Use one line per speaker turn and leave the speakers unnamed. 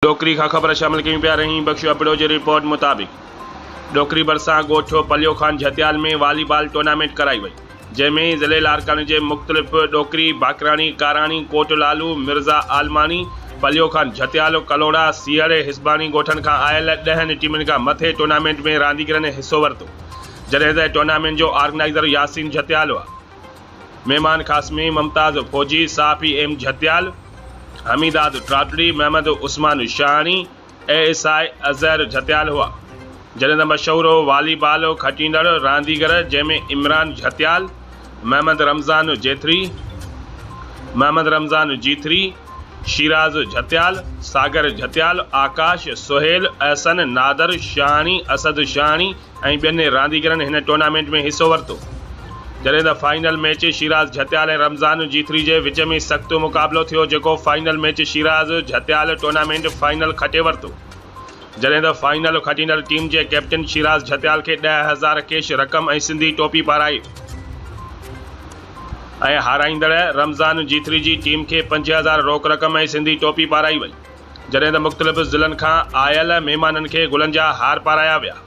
डोकरी का खबर शामिल कयूं पिया रही बख्शो अपड़ो जी रिपोर्ट मुताबिक डोकरी भरिसां ॻोठ पलियो खान झतियाल में वॉलीबॉल टूर्नामेंट कराई वई, जंहिंमें ज़िले लारकाने जे मुख़्तलिफ़ डोकरी बाकराणी काराणी कोटलालू मिर्ज़ा आलमानी पलियो खान झतियाल कलोड़ा सीहड़ हिस्बानी ॻोठनि खां आयल 10 टीमुनि खां मथे टूर्नामेंट में रांदीगरनि हिस्सो वरितो, जॾहिं त टूर्नामेंट जो ऑर्गेनाइज़र यासीन झतियाल हुआ। मेहमान ख़ासमी मुमताज़ फौजी साफ़ी एम झतियाल, हमीदाद ट्राटड़ी, महमद उस्मान शाहनी एएसआई अज़हर झतियाल हुआ, जॾहिं त मशहूर वॉलीबॉल खटींदड़ रांदीगर जंहिंमें इमरान झतियाल, महमद रमज़ान जीथरी, शिराज झतियाल, सागर झतियाल, आकाश, सुहेल, अहसन, नादर शाहनी, असद शाहनी ऐं ॿियनि रांदीगरनि हिन टूर्नामेंट में हिस्सो वरितो, जॾहिं त फाइनल मैच शिराज झतियाल ऐं रमज़ान जीथरी जे विच में सख़्त मुक़ाबिलो थियो, जेको final match Shiraz Jhatial tournament final खटे वरितो, जॾहिं त फाइनल खटींदड़ टीम जे कैप्टन शिराज झतियाल खे 10,000 कैश रक़म ऐं सिंधी टोपी पाराई ऐं हाराईंदड़ रमज़ान जीथरी जी टीम खे 5,000 रोक रक़म ऐं सिंधी टोपी पाराई वई, जॾहिं त मुख़्तलिफ़ ज़िलनि खां आयल महिमाननि खे गुलनि जा हार पाराया विया।